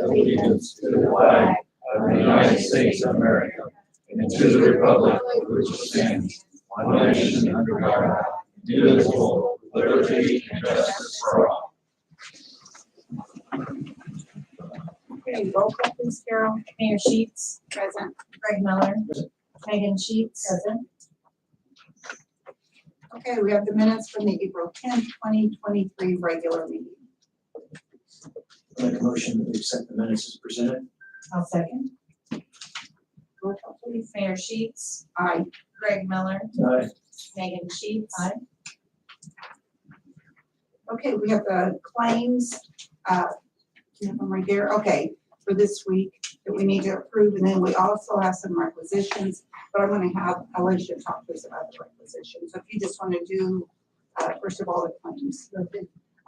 allegiance to the flag of the United States of America and to the republic for which it stands, one nation under God, indivisible, with liberty and justice for all. Okay, roll call please, Carol. Mayor Sheets. Present. Greg Miller. Megan Sheets. Present. Okay, we have the minutes from the April 10th, 2023 regular meeting. Make a motion that we accept the minutes as presented. I'll second. Roll call please. Mayor Sheets. Aye. Greg Miller. Aye. Megan Sheets. Aye. Okay, we have the claims, you have them right there, okay, for this week that we need to approve, and then we also have some requisitions, but I'm gonna have Alicia talk to us about the requisitions. So if you just wanna do, first of all, the claims.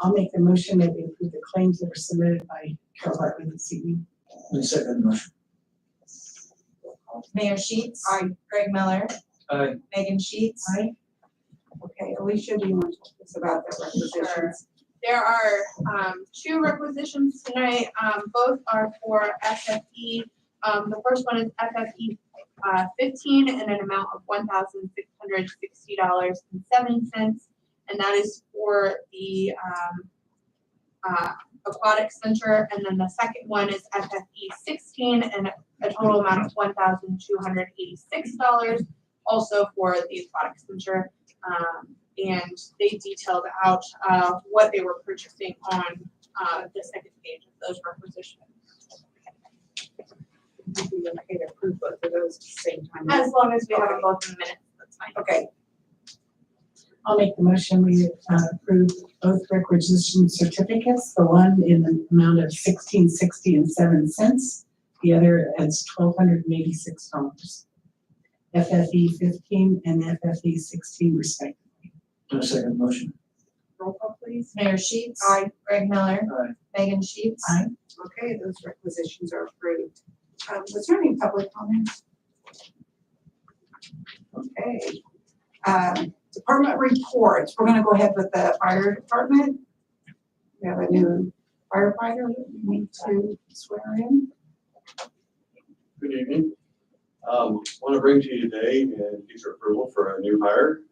I'll make the motion that we approve the claims that were submitted by Carol Hartman this evening. I second the motion. Mayor Sheets. Aye. Greg Miller. Aye. Megan Sheets. Aye. Okay, Alicia, do you want to talk to us about the requisitions? There are two requisitions tonight. Both are for FFE. The first one is FFE 15 in an amount of $1,660.70, and that is for the aquatic center. And then the second one is FFE 16 and a total amount of $1,286, also for the aquatic center. And they detailed out what they were purchasing on the second page of those requisitions. Would you like to approve both of those at the same time? As long as we have them both in minutes, that's fine. Okay, I'll make the motion, we approve both requisition certificates, the one in the amount of $1,660.07, the other as $1,286. FFE 15 and FFE 16 respectively. I second the motion. roll call please. Mayor Sheets. Aye. Greg Miller. Aye. Megan Sheets. Aye. Okay, those requisitions are approved. Was there any public comments? Okay. Department reports. We're gonna go ahead with the fire department. We have a new firefighter that we need to swear in. Good evening. Want to bring to you today and get your approval for a new hire.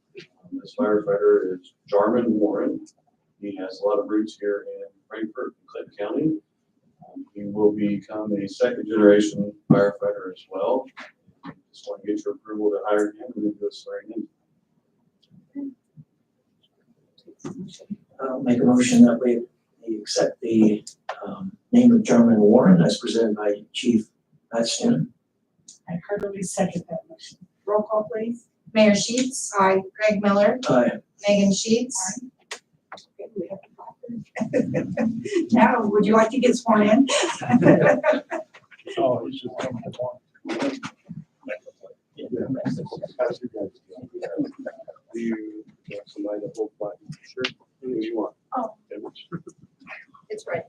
This firefighter is Jarman Warren. He has a lot of roots here in Frankfort, Clinton County. He will become a second generation firefighter as well. Just want to get your approval to hire him and then do a swearing in. I'll make a motion that we accept the name of Jarman Warren as presented by Chief Matt Stone. I heartily second that motion. Roll call please. Mayor Sheets. Aye. Greg Miller. Aye. Megan Sheets. Okay, we have the doctor. Now, would you like to get sworn in? Oh, it's just coming to one. Do you want somebody to hold my shirt? Who do you want? Oh. It's right.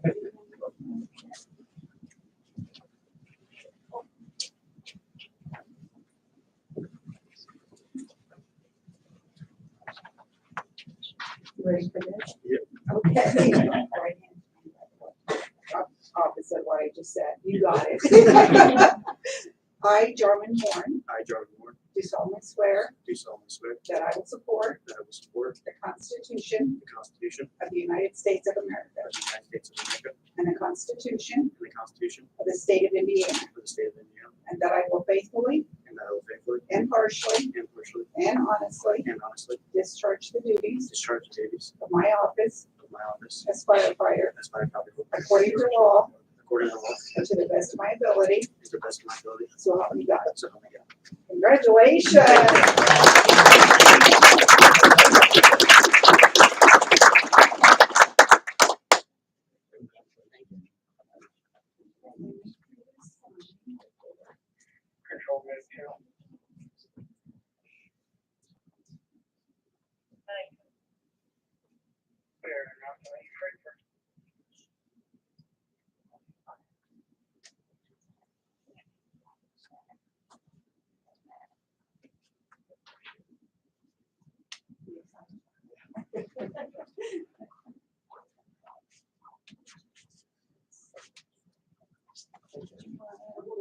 You ready for this? Yep. Okay. Opposite what I just said. You got it. I, Jarman Warren, I, Jarman Warren, do solemnly swear do solemnly swear that I will support that I will support the Constitution the Constitution of the United States of America of the United States of America and the Constitution and the Constitution of the State of Indiana, of the State of Indiana, and that I will faithfully, and that I will faithfully, impartially, impartially, and honestly and honestly discharge the duties discharge the duties of my office of my office as firefighter as firefighter according to law according to law and to the best of my ability, to the best of my ability. so help me God. So help me God. Congratulations.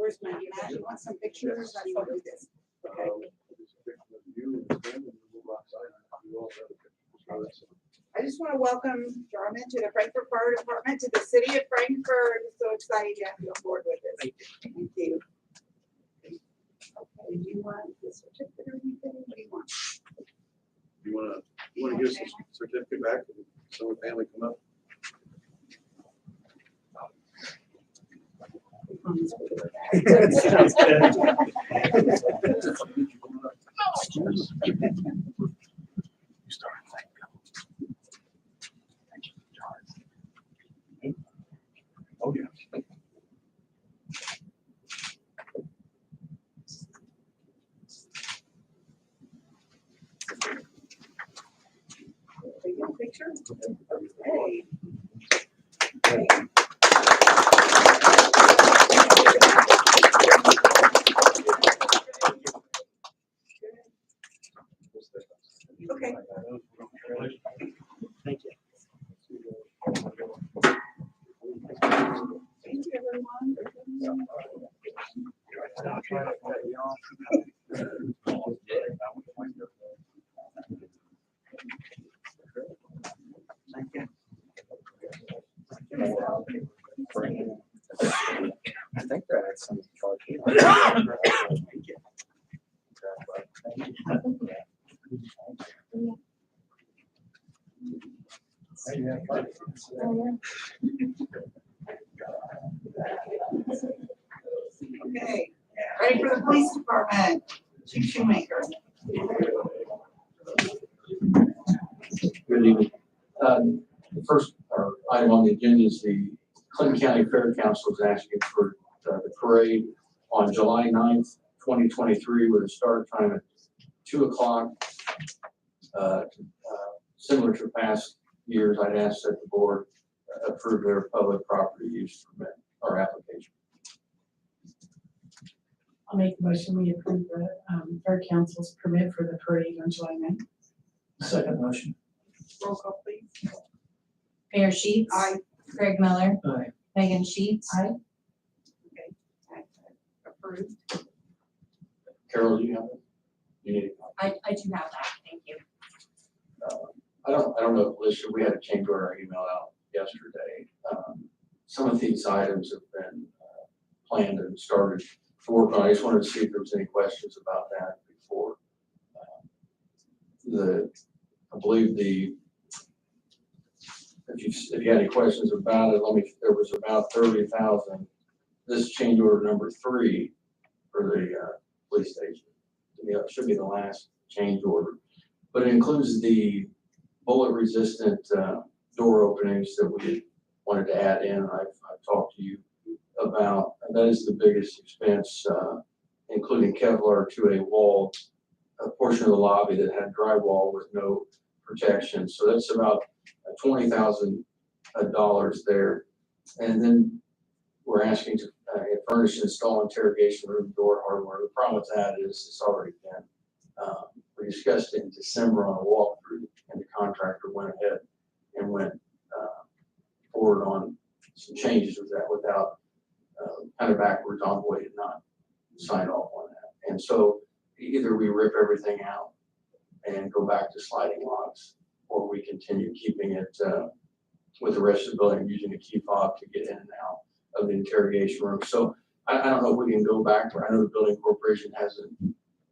Where's my, Matt, you want some pictures? How do you want to do this? Okay. I just want to welcome Jarman to the Frankfurt Fire Department, to the city of Frankfurt. It's so exciting to have you on board with us. Thank you. Okay, do you want the certificate or anything? What do you want? You wanna give us a certificate back and some of the family come up? Sounds Oh, yeah. Take a picture? Okay. Okay. Thank you. Thank you, everyone. Thank you. I think that had some charge. Okay, ready for the police department? Chief Shoemaker. Good evening. The first item on the agenda is the Clinton County Fair Council is asking for the parade on July 9th, 2023, with a start time at 2 o'clock. Similar to past years, I'd ask that the board approve their public property use permit or application. I'll make the motion, we approve the Fair Council's permit for the parade on July 9th. Second motion. Roll call, please. Mayor Sheets. Aye. Craig Miller. Aye. Megan Sheets. Aye. Approved. Carol, do you have it? You need it? I do have that, thank you. I don't know, Alicia, we had a change order email out yesterday. Some of these items have been planned and started to work on. I just wanted to see if there was any questions about that before. I believe if you had any questions about it, there was about 30,000. This change order number 3 for the police station. It should be the last change order, but it includes the bullet resistant door openings that we wanted to add in. I've talked to you about, and that is the biggest expense, including Kevlar to a portion of the lobby that had drywall with no protection. So that's about $20,000 there. And then we're asking to furnish and install interrogation room door hardware. The problem with that is it's already been, we discussed it in December on a walkthrough, and the contractor went ahead and went forward on some changes with that without kind of backwards envoy did not sign off on that. And so either we rip everything out and go back to sliding locks, or we continue keeping it with the rest of the building, using a key fob to get in and out of the interrogation room. So I don't know if we can go back. I know the building corporation hasn't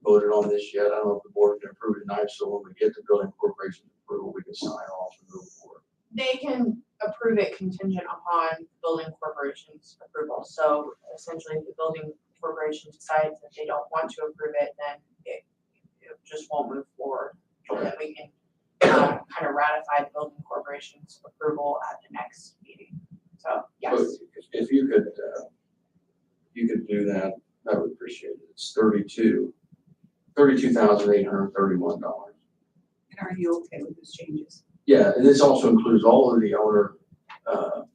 voted on this yet. I don't know if the board can approve it tonight. So when we get the building corporation's approval, we can sign off and move forward. They can approve it contingent upon building corporation's approval. So essentially, if the building corporation decides that they don't want to approve it, then it just won't move forward. So that we can kind of ratify the building corporation's approval at the next meeting. So, yes. So if you could do that, I would appreciate it. It's $32,831. And are you okay with those changes? Yeah, and this also includes all of the owner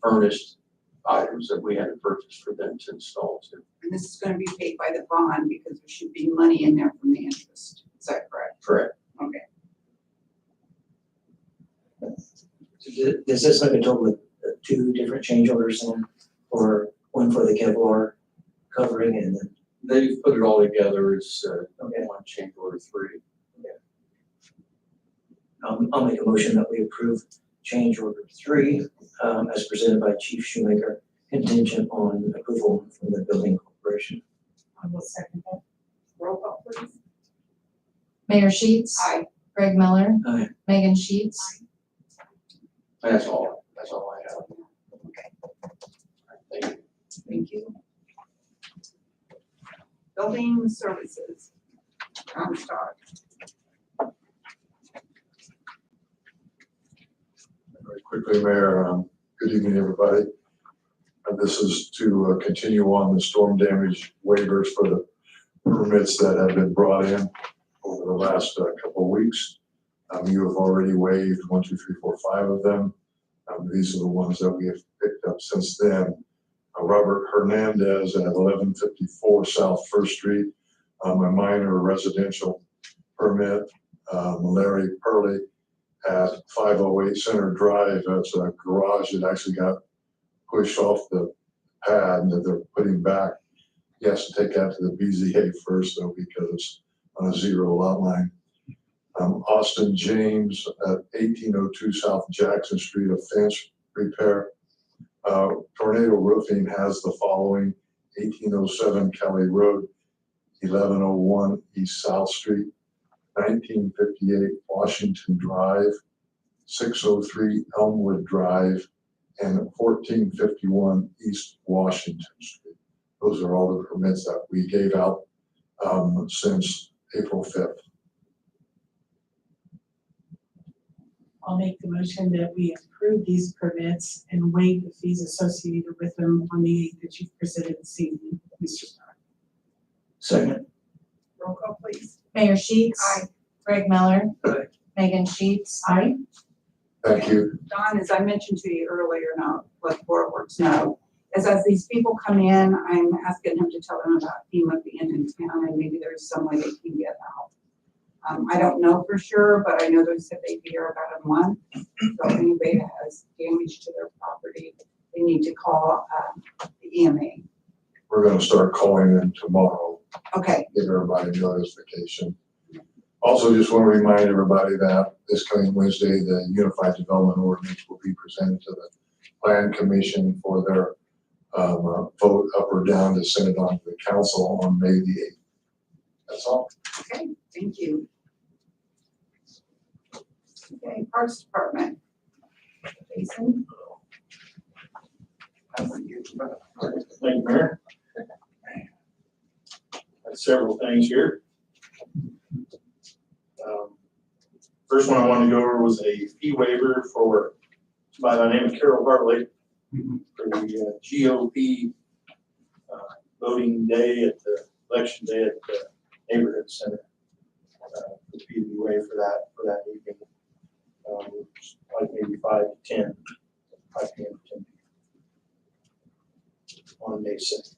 furnished items that we had to purchase for them to install too. And this is gonna be paid by the bond because there should be money in there from the interest. Is that correct? Correct. Okay. Does this make a total of 2 different change orders then, or one for the Kevlar covering and then, They've put it all together as, okay, one change order 3. I'll make a motion that we approve change order 3, as presented by Chief Shoemaker, contingent on approval from the building corporation. I will second that. Roll call, please. Mayor Sheets. Aye. Greg Miller. Aye. Megan Sheets. That's all I have. Thank you. Thank you. Building services, John Stark. Very quickly, Mayor, good evening, everybody. This is to continue on the storm damage waivers for the permits that have been brought in over the last couple of weeks. You have already waived 1, 2, 3, 4, 5 of them. These are the ones that we have picked up since then. Robert Hernandez at 1154 South First Street, a minor residential permit. Larry Purley at 508 Center Drive. That's a garage that actually got pushed off the pad that they're putting back. He has to take that to the BZA first though, because it's on a 0 lot line. Austin James at 1802 South Jackson Street, a fence repair. Tornado Roofing has the following: 1807 Kelly Road, 1101 East South Street, 1958 Washington Drive, 603 Elmwood Drive, and 1451 East Washington Street. Those are all the permits that we gave out since April 5th. I'll make the motion that we approve these permits and waive the fees associated with them on the 8th that you've presented this evening, Mr. Stark. Second. Roll call, please. Mayor Sheets. Aye. Greg Miller. Aye. Megan Sheets. Aye. Thank you. Don, as I mentioned to you earlier, now let Board Works know, as these people come in, I'm asking him to tell them about FEMA being in town and maybe there's some way they can get out. I don't know for sure, but I know they said they'd be here about a month. So if anybody that has damage to their property, they need to call the EMA. We're going to start calling in tomorrow. Okay, Give everybody notification. Also, just want to remind everybody that this coming Wednesday, the Unified Development Ordinance will be presented to the Plan Commission for their vote up or down to send it on to the council on May the 8th. That's all. okay, thank you. Okay, Parks Department. Jason? Thank you, Mayor. Got several things here. First one I wanted to go over was a fee waiver by the name of Carol Hartley for the GOP voting day election day at the neighborhood center. The fee to be waived for that evening. Like maybe 5 p.m. to 10 on May 6th.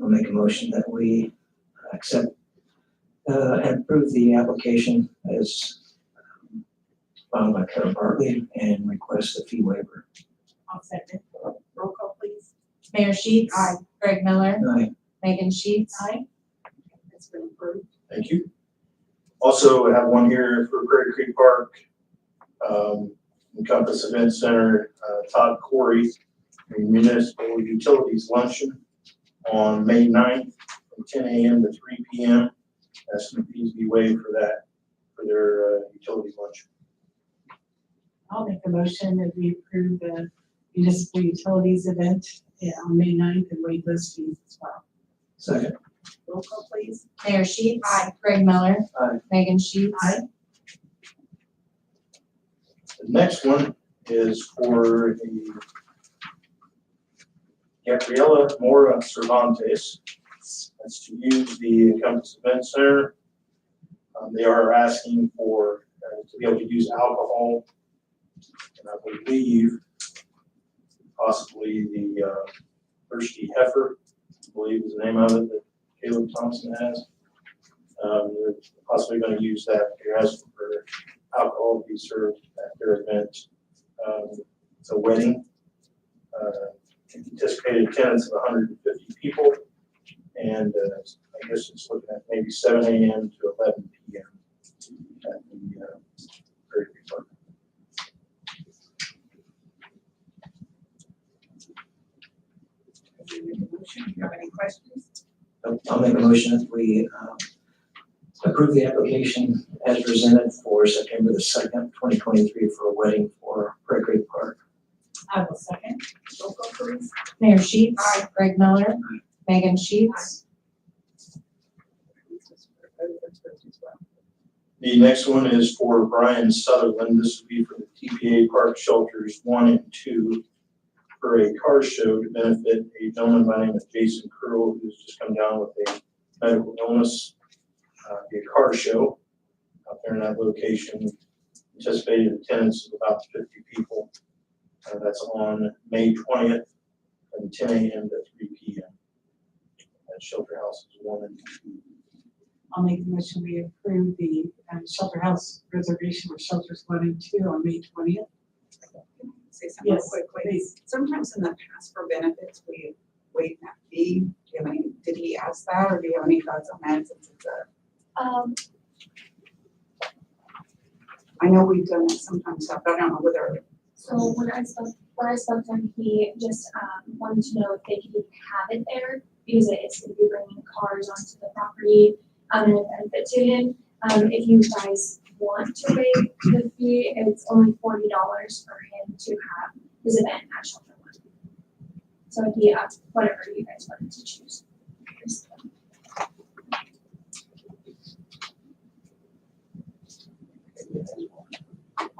I'll make a motion that we accept and approve the application as filed by Carol Bartley and request a fee waiver. I'll second. Roll call, please. Mayor Sheets. Aye. Greg Miller. Aye. Megan Sheets. Aye. It's been approved. Thank you. Also, I have one here for Prairie Creek Park, Encompass Event Center, Todd Corey, Municipal Utilities Luncheon on May 9th from 10 a.m. to 3 p.m. That's going to be waived for their utilities luncheon. I'll make a motion that we approve the municipal utilities event on May 9th and waive those fees as well. Second. Roll call, please. Mayor Sheets. Aye. Greg Miller. Aye. Megan Sheets. Aye. The next one is for the Gabriela Mora Cervantes. That's to use the Encompass Event Center. They are asking for to be able to use alcohol, and I believe possibly the Thirsty Heifer, I believe is the name of it that Caleb Thompson has. They're possibly going to use that. They're asking for alcohol to be served at their event. It's a wedding. anticipated attendance of 150 people. And I guess it's looking at maybe 7 a.m. to 11 p.m. at the Prairie Creek Park. Do you have any questions? I'll make a motion that we approve the application as presented for September the 2nd, 2023 for a wedding for Prairie Creek Park. I will second. Roll call, please. Mayor Sheets. Aye. Greg Miller. Megan Sheets. The next one is for Brian Sutherland. This will be for the TPA Park Shelters 1 and 2 for a car show to benefit a gentleman by the name of Jason Curl, who's just come down with a medical illness. Be a car show out there in that location. Anticipated attendance of about 50 people. That's on May 20th from 10 a.m. to 3 p.m. At Shelter Houses 1 and 2. I'll make the motion, we approve the shelter house reservation for shelters 1 and 2 on May 20th. Say something Yes, quickly. please. Sometimes in the past for benefits, we waive that fee. Do you have any, did he ask that, or do you have any thoughts on that since it's a, I know we've done it sometimes, but I don't know whether, So when I spoke to him, he just wanted to know if they could have it there because it's going to be bringing cars onto the property and a benefit to him. If you guys want to waive the fee, it's only $40 for him to have his event at Shelter One. So it'd be up to whatever you guys wanted to choose.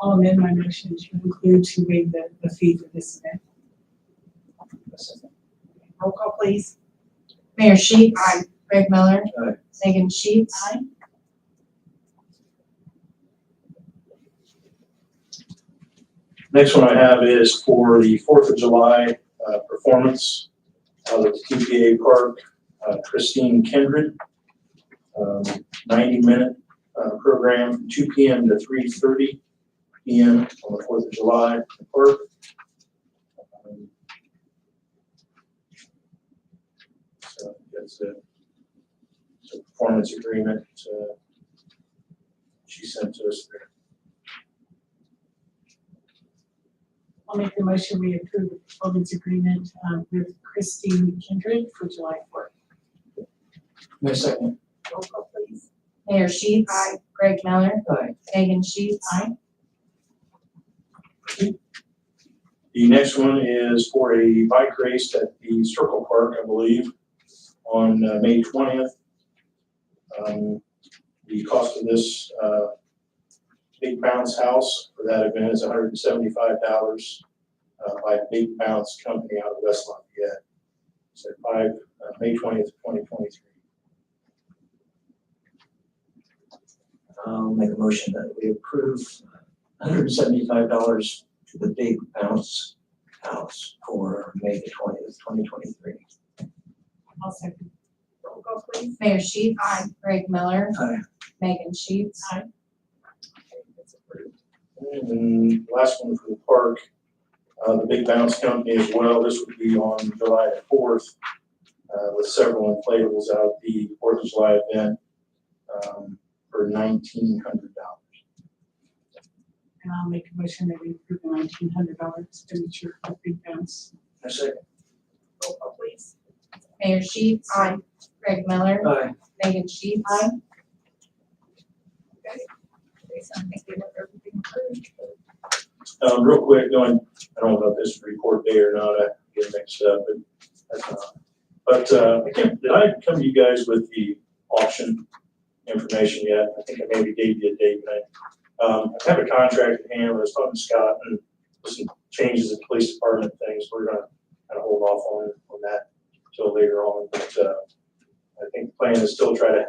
I'll amend my motion to include to waive the fee for this event. roll call, please. Mayor Sheets. Aye. Greg Miller. Aye. Megan Sheets. Aye. Next one I have is for the 4th of July performance out at the TPA Park. Christine Kindred, 90-minute program from 2 p.m. to 3:30 p.m. on the 4th of July in the park. So that's a performance agreement she sent to us there. I'll make the motion, we approve the performance agreement with Christine Kindred for July 4th. My second. Roll call, please. Mayor Sheets. Aye. Greg Miller. Aye. Megan Sheets. Aye. The next one is for a bike race at the Circle Park, I believe, on May 20th. The cost of this Big Bounce House for that event is $175 by Big Bounce Company out of West Lafayette. So May 20th, 2023. I'll make a motion that we approve $175 to the Big Bounce House for May the 20th, 2023. I'll second. Roll call, please. Mayor Sheets. Aye. Greg Miller. Aye. Megan Sheets. Aye. It's approved. And then last one for the park, the Big Bounce Company as well. This would be on July the 4th with several inflatables out at the 4th of July event for $1,900. And I'll make a motion that we approve the $1,900 expenditure for Big Bounce. My second. Roll call, please. Mayor Sheets. Aye. Greg Miller. Aye. Megan Sheets. Okay, so I think we have everything approved. Real quick, I don't know if this is report day or not, I get mixed up, but that's not. But did I come to you guys with the auction information yet? I think I maybe gave you a date, but I have a contract at hand. I was talking to Scott and with some changes in police department things. We're gonna kind of hold off on that until later on. But I think the plan is still try to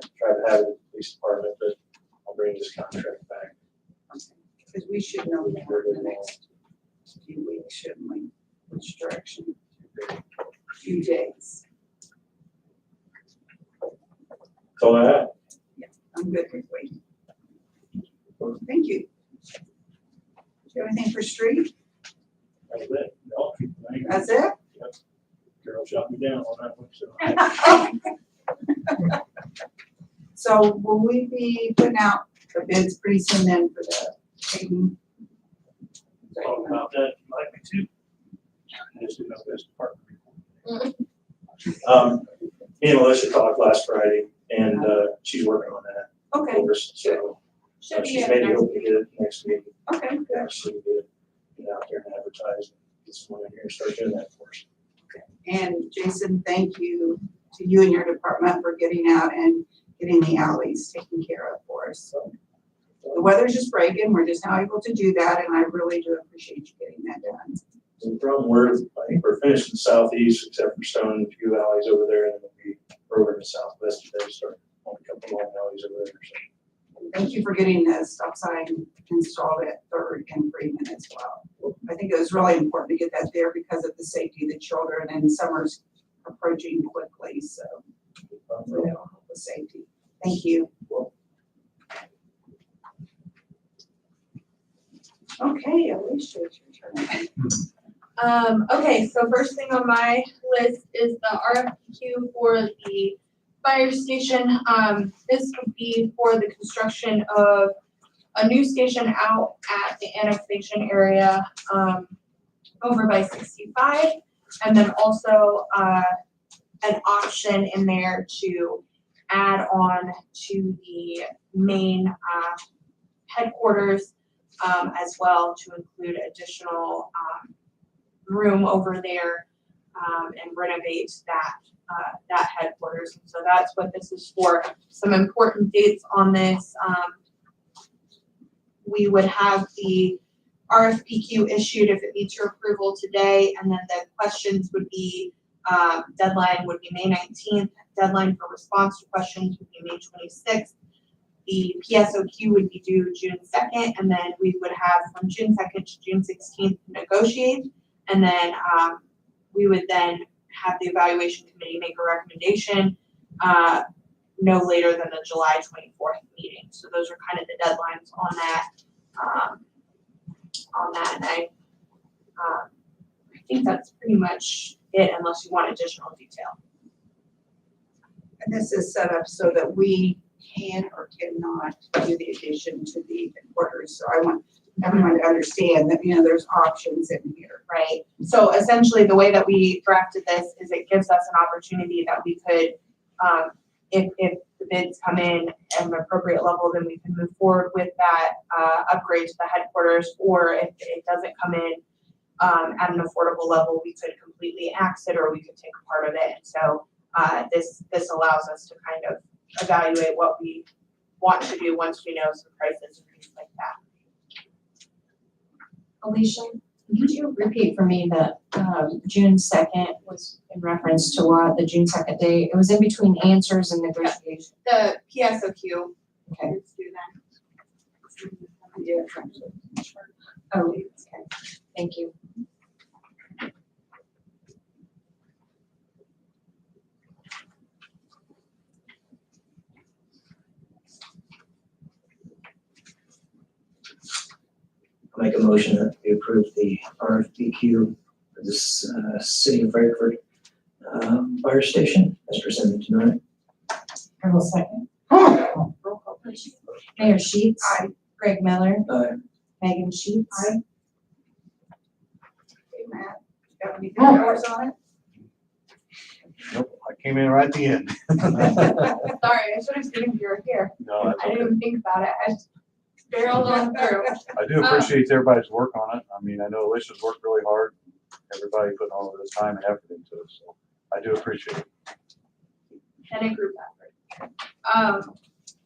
have it in the police department, but I'll bring this contract back. Because we should know more in the next few weeks, shouldn't we? Which direction? Few days. That's all I have. I'm good with waiting. Thank you. Do you have anything for street? That's it. No, That's it? Yep. shot me down on that one, so. So will we be putting out the bids pretty soon then for the paving? Talk about that, if you'd like me to. I just didn't know if that's part of the report. Me and Melissa talked last Friday, and, she's working on that. Okay, for us, So, Should be she's at maybe next hoping to get it next week. okay, good. Actually, get out there and advertise, get someone in here and start doing that for us. And Jason, thank you to you and your department for getting out and getting the alleys taken care of for us. So the weather's just breaking, we're just now able to do that, and I really do appreciate you getting that done. So from where, I think we're finished in the southeast, except for Stone and a few alleys over there, and then we'll be over in the southwest today, start on a couple long alleys over there. So Thank you for getting the stop sign installed at Third and Freeman as well. I think it was really important to get that there because of the safety of the children, and summer's approaching quickly, so really help with safety. Thank you. Okay, Alicia, it's your turn. Okay, so first thing on my list is the RFQ for the fire station. This would be for the construction of a new station out at the annexation area, over by 65. And then also, an option in there to add on to the main, headquarters, as well, to include additional, room over there, and renovate that headquarters. And so that's what this is for. Some important dates on this. We would have the RFPQ issued if it meets your approval today, and then the questions would be, deadline would be May 19th. Deadline for response to questions would be May 26th. The PSOQ would be due June 2nd, and then we would have from June 2nd to June 16th to negotiate. And then we would then have the evaluation committee make a recommendation no later than the July 24th meeting. So those are kind of the deadlines on that. And I think that's pretty much it, unless you want additional detail. And this is set up so that we can or cannot do the addition to the headquarters. So I want everyone to understand that, there's options in here. Right. So essentially, the way that we drafted this is it gives us an opportunity that we could, if the bids come in at an appropriate level, then we can move forward with that upgrade to the headquarters. Or if it doesn't come in at an affordable level, we could completely axe it, or we could take a part of it. And so this allows us to kind of evaluate what we want to do once we know some prices and things like that. Alicia, could you repeat for me that June 2nd was in reference to what, the June 2nd date? It was in between answers and negotiation. The PSOQ Okay. is due then. Yeah. Oh, okay. Thank you. I'll make a motion that we approve the RFPQ for this City of Frankfurt fire station as presented tonight. I will second. Roll call, please. Mayor Sheets. Aye. Greg Miller. Aye. Megan Sheets. Aye. Okay, Matt, got anything else on it? Nope, I came in right at the end. Sorry, I should have seen if you were here. No, that's I didn't okay. even think about it. I just barreled on through. I do appreciate everybody's work on it. I mean, I know Alicia's worked really hard. Everybody putting all of this time and effort into it, so I do appreciate it. And a group effort.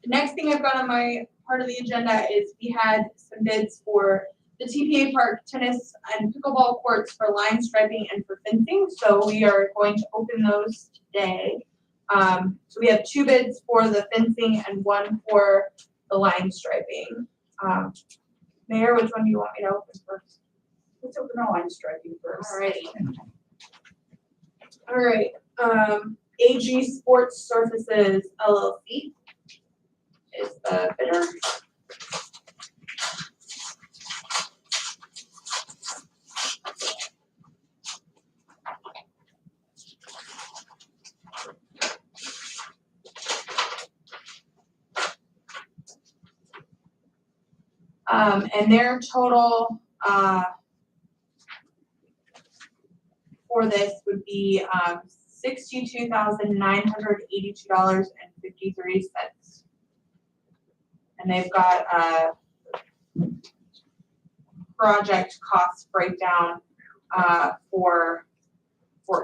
The next thing I've got on my part of the agenda is we had some bids for the TPA Park tennis and pickleball courts for line striping and for fencing. So we are going to open those today. So we have 2 bids for the fencing and 1 for the line striping. Mayor, which one do you want me to open first? Let's open the line striking first. Alrighty. All right, AG Sports Surfaces LLC is the bidder. And their total, for this would be, $62,982.53. And they've got a project cost breakdown, for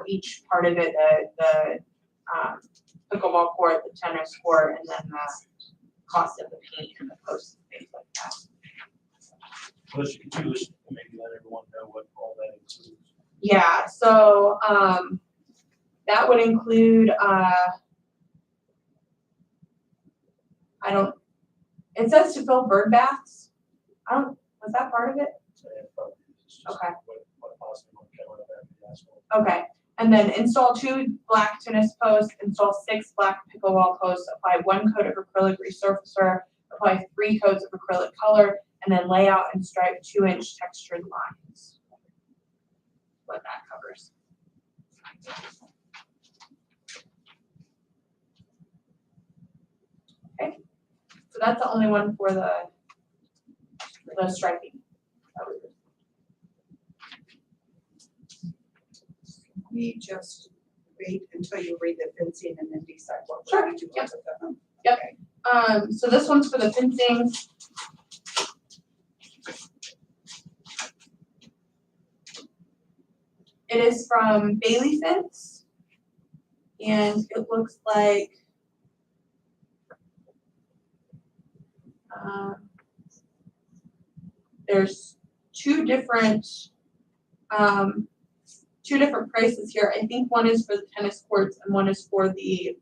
each part of it, the pickleball court, the tennis court, and then the cost of the paint and the posts and things like that. Unless you can do this, maybe let everyone know what all that includes. Yeah, so, that would include, it says to fill bird baths. Was that part of it? So, yeah, probably it's just Okay. what possibly would cover that asphalt. Okay, and then install 2 black tennis posts, install 6 black pickleball posts, apply 1 coat of acrylic resurfacer, apply 3 coats of acrylic color, and then lay out and stripe 2-inch textured lines. What that covers. Okay, so that's the only one for the striping. We just wait until you read the fencing and then decide what we're Sure, going to do with them. So this one's for the fencing. It is from Bailey Fence. And it looks like, there's two different prices here. I think one is for the tennis courts and one is for the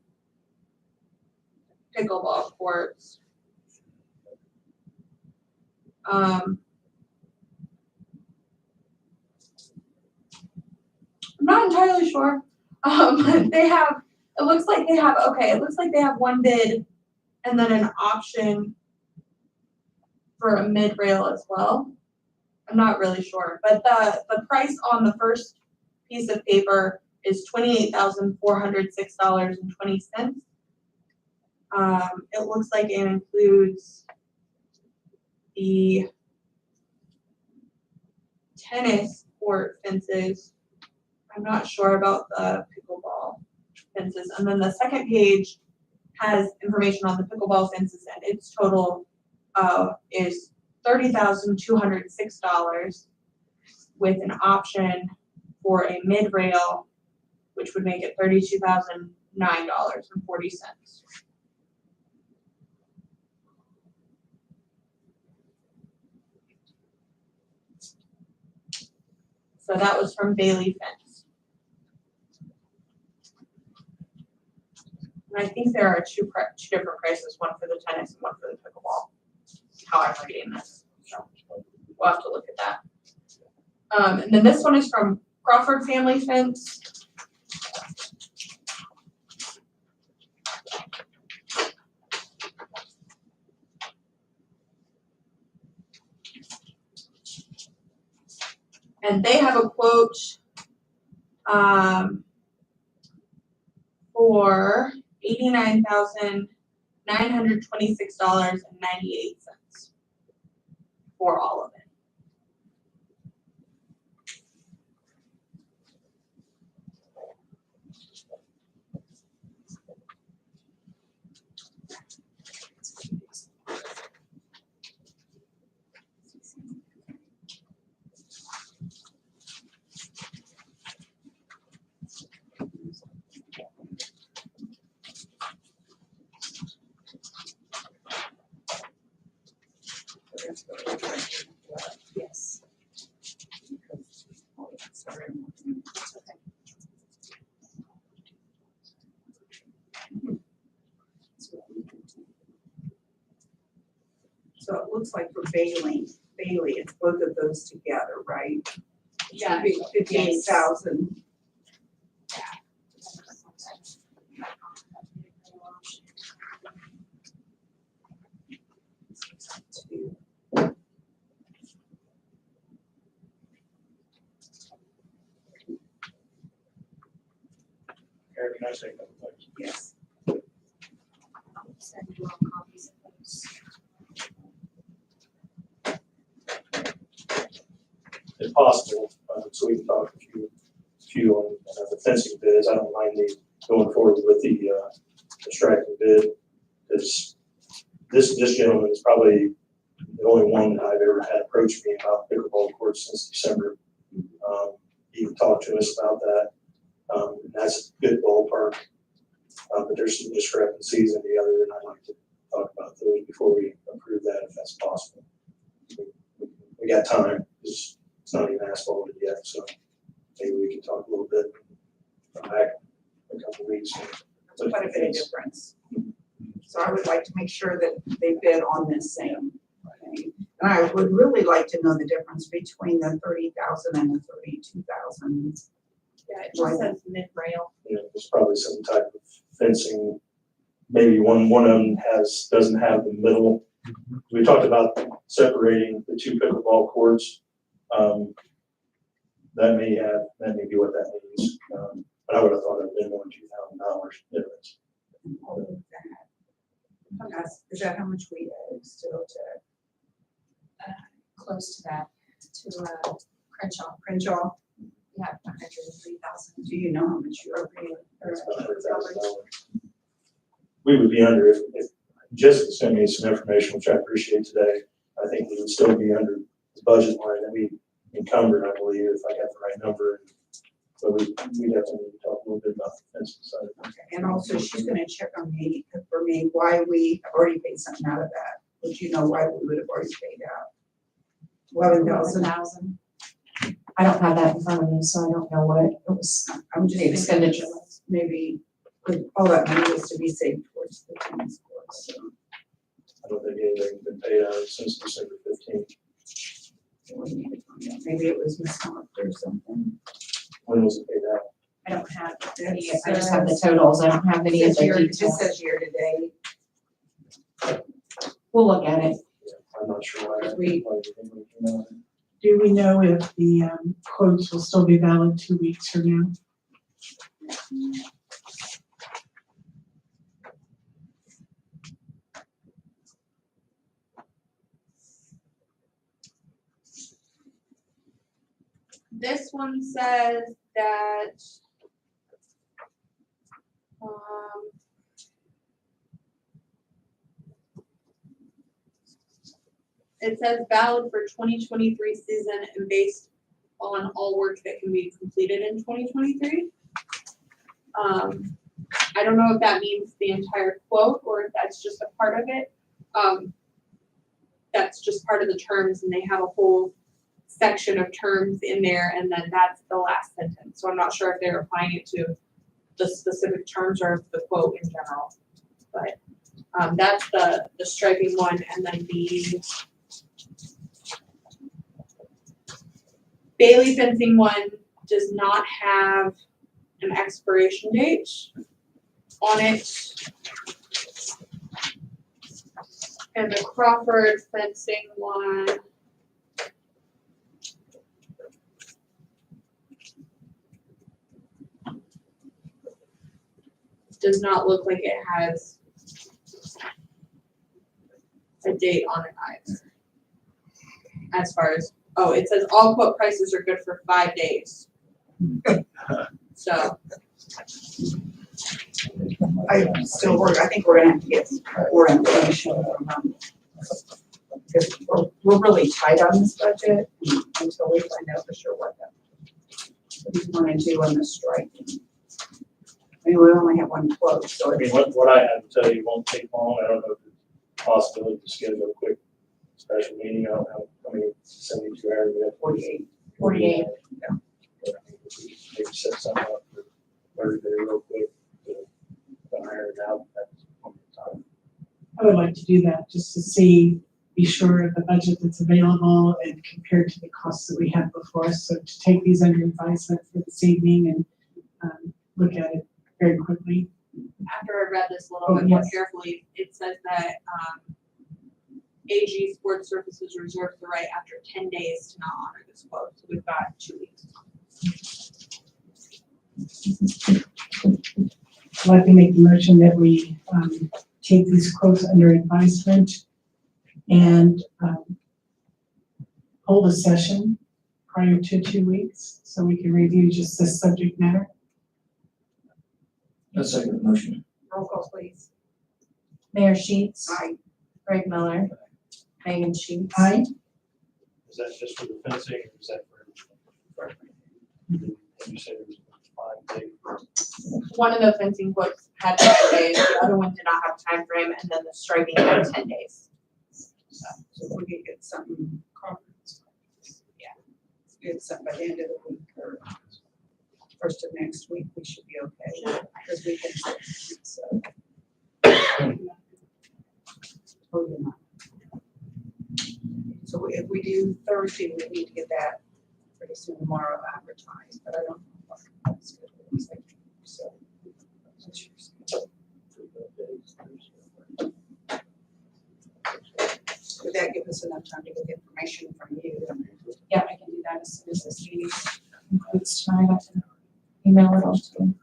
pickleball courts. I'm not entirely sure. It looks like they have one bid and then an option for a mid-rail as well. I'm not really sure, but the price on the first piece of paper is $28,406.20. It looks like it includes the tennis court fences. I'm not sure about the pickleball fences. And then the second page has information on the pickleball fences, and its total is $30,206 with an option for a mid-rail, which would make it $32,009.40. So that was from Bailey Fence. And I think there are two different prices, one for the tennis and one for the pickleball, how I'm reading this. So we'll have to look at that. And then this one is from Crawford Family Fence. And they have a quote for $89,926.98 for all of it. Yes. So it looks like for Bailey, it's both of those together, right? Yeah. 58,000. Eric, can I say a couple things? Yes. Send you all copies of those. possible, so we can talk a few on the fencing bids. I don't mind the going forward with the striping bid, because this gentleman is probably the only one that I've ever had approach me about pickleball courts since December. He talked to us about that. And that's a good ballpark, but there's some discrepancies in the other, and I'd like to talk about those before we approve that, if that's possible. We got time, it's not even asphalted yet, so maybe we can talk a little bit, come back in a couple of weeks. Quite a bit of difference. So I would like to make sure that they bid on this same thing. And I would really like to know the difference between the 30,000 and the 32,000. Yeah, it just says mid-rail. You know, there's probably some type of fencing, maybe one of them doesn't have the middle. We talked about separating the two pickleball courts. That may be what that means. But I would have thought it would have been more than $2,000 difference. Is that how much we owe still to Close to that, to Crenshaw. Crenshaw? Yeah, 103,000. Do you know how much you're paying? It's about $100,000. We would be under, if Jessica sent me some information, which I appreciate today, I think we would still be under the budget line that we encumbered, I believe, if I got the right number. So we definitely need to talk a little bit about the fencing side. And also she's gonna check on me, for me, why we have already paid something out of that. Would you know why we would have already paid out? 11,000. I don't have that in front of me, so I don't know what it was. I'm just The expenditure was. maybe all that money was to be saved towards the tennis courts. So I don't think anything's been paid out since December 15th. we need to find out. Maybe it was mismarked or something. When was it paid out? I don't have any, It I just have the totals. I don't have any of says year- the It just details. says year to date. We'll look at it. Yeah, I'm not sure why. We- Do we know if the quotes will still be valid 2 weeks from now? This one says that, it says valid for 2023 season and based on all work that can be completed in 2023. I don't know if that means the entire quote or if that's just a part of it. That's just part of the terms, and they have a whole section of terms in there, and then that's the last sentence. So I'm not sure if they're applying it to the specific terms or the quote in general. But that's the striping one, and then the Bailey fencing one does not have an expiration date on it. And the Crawford fencing one does not look like it has a date on it either. As far as, oh, it says all quote prices are good for 5 days. So, I think we're gonna have to get more information from them. Because we're really tight on this budget until we find out for sure what we want to do on the striking. I mean, we only have one quote, so I mean, it's, what I have to tell you won't take long. I don't know if it's a possibility to schedule a quick special meeting. I don't know how many 72 hours we have. 48. 48. Yeah. Maybe set something up for everybody real quick to iron it out. That's one time. I would like to do that just to see, be sure of the budget that's available and compared to the costs that we had before. So to take these under advisement for this evening and look at it very quickly. after I read this a little bit more carefully, it says that AG Sports Services reserves the right after 10 days to not honor this quote. So we've got 2 weeks. I'd like to make the motion that we take these quotes under advisement and hold a session prior to 2 weeks, so we can review just this subject matter. A second motion. Roll call, please. Mayor Sheets, Aye. Greg Miller, Megan Sheets. Aye. Is that just for the fencing or is that for? You said it was 5 days. One of the fencing quotes had 5 days, the other one did not have a time frame, and then the striping had 10 days. So we could get something, get something by the end of the week or first of next week, we should be okay. Because we can, so. Oh, you're not. So if we do Thursday, we need to get that pretty soon tomorrow advertised, but I don't know what the schedule looks like. So. Would that give us enough time to get the information from you? Yeah, I can do that as soon as this meeting concludes tonight. I can email it all to you.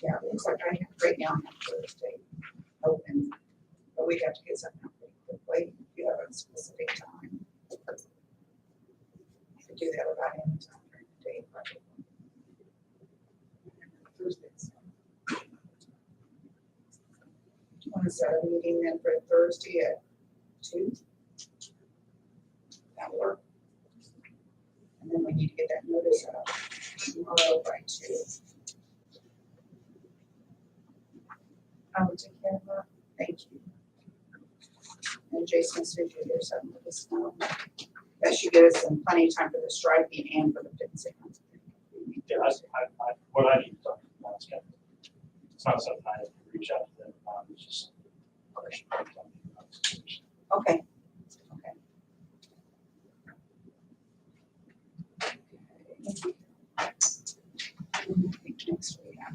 Yeah, it looks like I have right now on Thursday open, but we have to get something out pretty quickly if you have a specific time. You could do that about any time during the day, probably. Thursdays. Want to set a meeting then for Thursday at 2? That'll work. And then we need to get that notice out tomorrow by 2. I will take care of that. Thank you. And Jason, as soon as you hear something, let us know. That should give us some plenty of time for the striping and for the fencing. Yeah, what I need to talk about, it's not something I have to reach out to them on, it's just. Okay. Next we have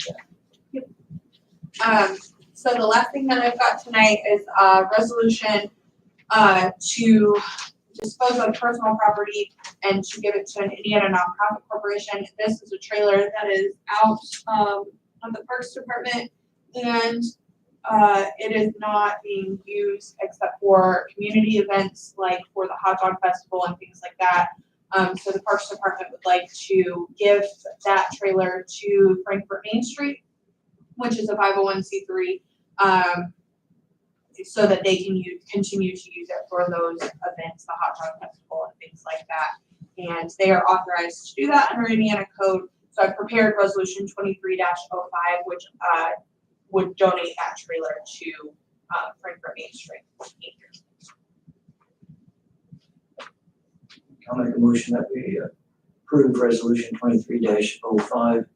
that. So the last thing that I've got tonight is a resolution to dispose of personal property and to give it to an Indiana nonprofit corporation. This is a trailer that is out on the Parks Department, and it is not being used except for community events like for the Hot Dog Festival and things like that. So the Parks Department would like to give that trailer to Frankfurt Main Street, which is a 501c3, so that they can continue to use it for those events, the Hot Dog Festival and things like that. And they are authorized to do that under Indiana code. So I prepared resolution 23-05, which would donate that trailer to Frankfurt Main Street. I'll make a motion that we approve resolution 23-05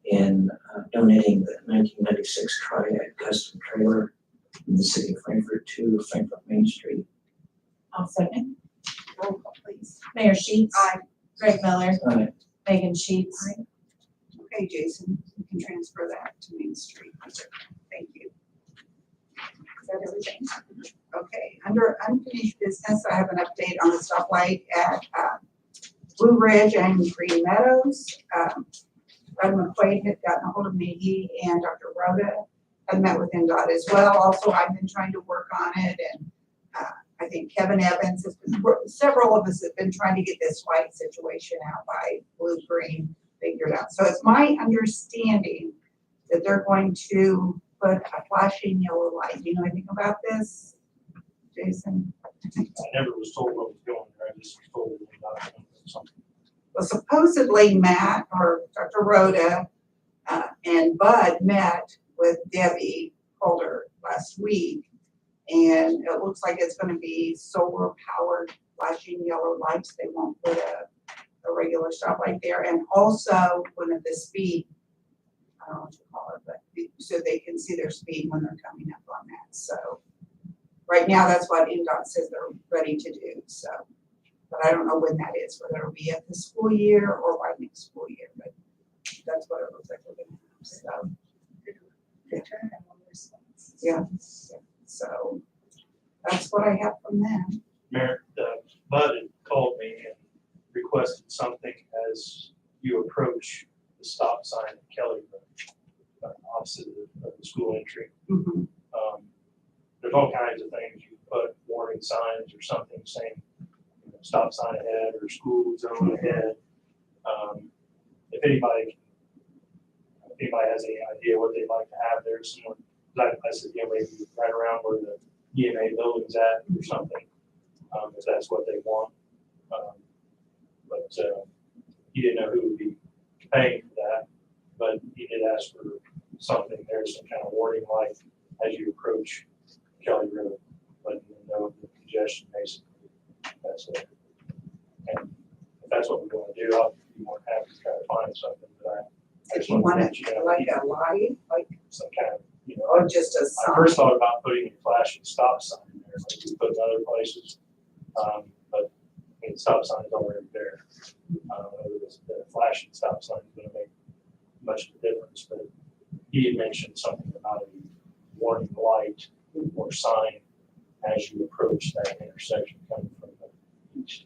in donating the 1996 Triad custom trailer from the city of Frankfurt to Frankfurt Main Street. I'll second. Roll call, please. Mayor Sheets. Aye. Greg Miller, Aye. Megan Sheets. Okay, Jason, you can transfer that to Main Street. Thank you. Is that everything? Okay, under unfinished business, I have an update on the stoplight at Blue Ridge and Green Meadows. Brad McQuaid had gotten a hold of me, he and Dr. Rhoda had met with NDOT as well. Also, I've been trying to work on it, and I think Kevin Evans has been, several of us have been trying to get this light situation out by Blue Green figured out. So it's my understanding that they're going to put a flashing yellow light. Do you know anything about this, Jason? I never was told what was going there, I just was told about something. Well, supposedly Matt or Dr. Rhoda and Bud met with Debbie Holder last week. And it looks like it's going to be solar powered flashing yellow lights. They won't put a regular stoplight there. And also one of the speed, I don't know what you call it, but so they can see their speed when they're coming up on that. So right now, that's what NDOT says they're ready to do. So, but I don't know when that is, whether it'll be at the school year or by next school year, but that's what it looks like we're gonna have. So, yeah. So that's what I have from them. Mayor, Bud had called me and requested something as you approach the stop sign at Kelly Road. opposite of the school entry. Mhm. There's all kinds of things. You can put warning signs or something saying, you know, stop sign ahead or school zone ahead. If anybody has any idea what they'd like to have there, someone, I said, you know, maybe right around where the EMA building's at or something, if that's what they want. But he didn't know who would be paying for that, but he did ask for something. There's some kind of warning light as you approach Kelly Road, letting them know the congestion basically. That's it. And if that's what we're going to do, I'll be more happy to try to find something. But I If just you want let you it know, like a light, like, some kind of, you know, or just a I sign. first thought about putting a flashing stop sign in there, like we put in other places. But I mean, stop sign is already there. Whether the flashing stop sign is gonna make much of a difference, but he had mentioned something about a warning light or sign as you approach that intersection coming from the east.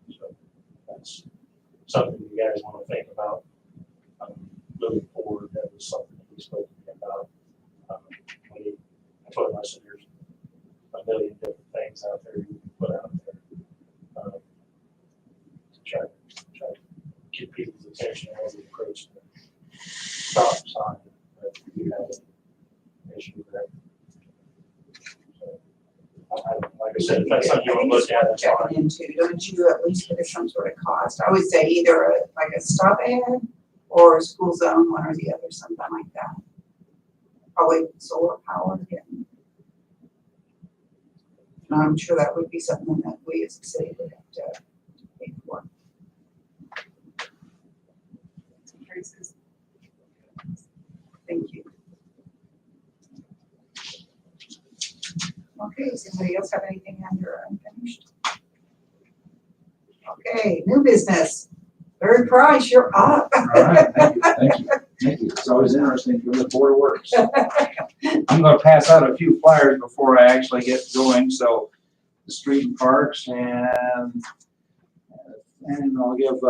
So that's something you guys wanna think about, moving forward. That was something that we spoke to me about. I told him, I said, there's a million different things out there you can put out there. To try to get people's attention as we approach the stop sign, that you have an issue with that. So, like I said, if that's something you want to look at, that's fine. Checking into, don't you at least get some sort of cost? I would say either like a stop ahead or a school zone, one or the other, something like that. Probably solar powered. And I'm sure that would be something that we as a city would have to pay for. Thank you. Okay, does anybody else have anything under unfinished? Okay, new business. Larry Price, you're up. All right, thank you. It's always interesting when the board works. I'm gonna pass out a few flyers before I actually get going, so the street and parks and I'll give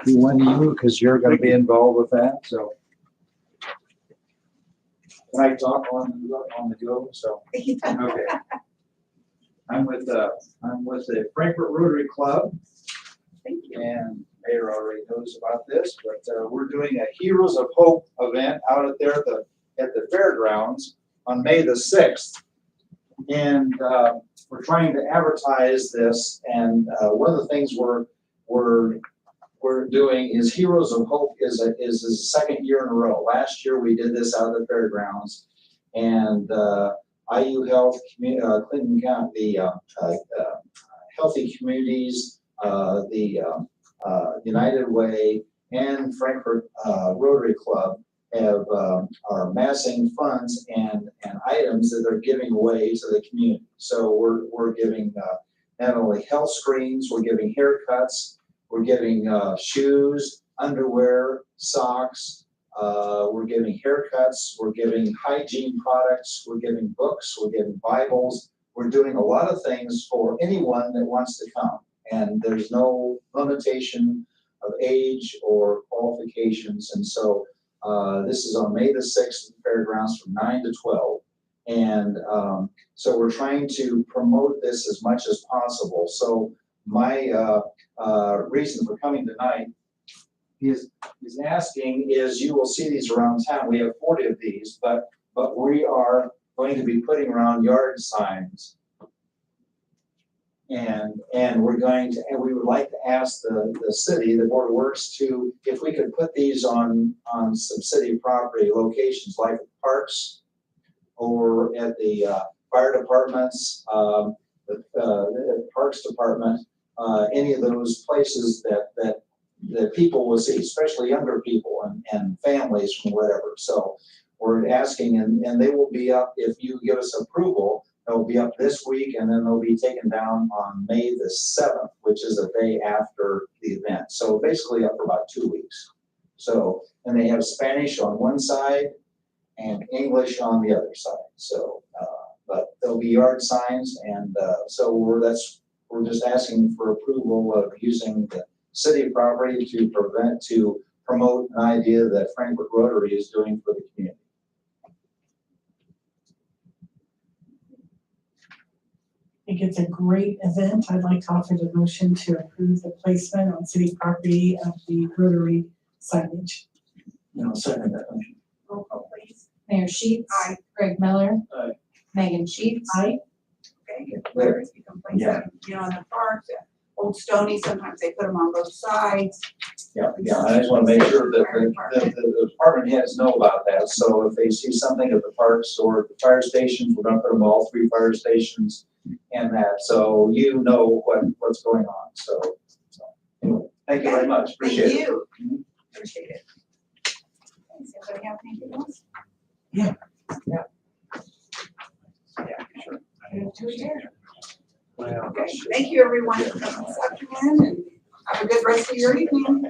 one to you, because you're gonna be involved with that, so. Can I talk on the go, so, okay. I'm with the Frankfurt Rotary Club. Thank you. And Mayor already knows about this, but we're doing a Heroes of Hope event out there at the fairgrounds on May the 6th. And we're trying to advertise this, and one of the things we're doing is Heroes of Hope is the second year in a row. Last year we did this out at the fairgrounds, and IU Health, Clinton County, Healthy Communities, the United Way, and Frankfurt Rotary Club are amassing funds and items that they're giving away to the community. So we're giving not only health screens, we're giving haircuts, we're giving shoes, underwear, socks, we're giving haircuts, we're giving hygiene products, we're giving books, we're giving Bibles. We're doing a lot of things for anyone that wants to come. And there's no limitation of age or qualifications. And so this is on May the 6th at the fairgrounds from 9 to 12. And so we're trying to promote this as much as possible. So my reason for coming tonight is asking is, you will see these around town. We have 40 of these, but we are going to be putting around yard signs. And we would like to ask the city, the Board of Works, to, if we could put these on some city property locations like parks or at the fire departments, the parks department, any of those places that people will see, especially younger people and families from wherever. So we're asking, and they will be up, if you give us approval, they'll be up this week, and then they'll be taken down on May the 7th, which is a day after the event. So basically up for about 2 weeks. So, and they have Spanish on one side and English on the other side. So, but there'll be yard signs, and so we're just asking for approval of using the city property to promote an idea that Frankfurt Rotary is doing for the community. I think it's a great event. I'd like to offer the motion to approve the placement on city property of the Rotary signage. No, second that motion. Roll call, please. Mayor Sheets. Aye. Greg Miller. Aye. Megan Sheets. Aye. Okay, where you can place them, you know, in the parks, Old Stony, sometimes they put them on both sides. Yeah, I just want to make sure that the department heads know about that, so if they see something at the parks or at the fire stations, we're gonna put them all 3 fire stations and that, so you know what's going on, so anyway, thank you very much, appreciate it. Thank you. Appreciate it. Does anybody have anything else? Yeah. Yeah, sure. Move to adjourn. Okay, thank you everyone for coming this afternoon and have a good rest of your evening.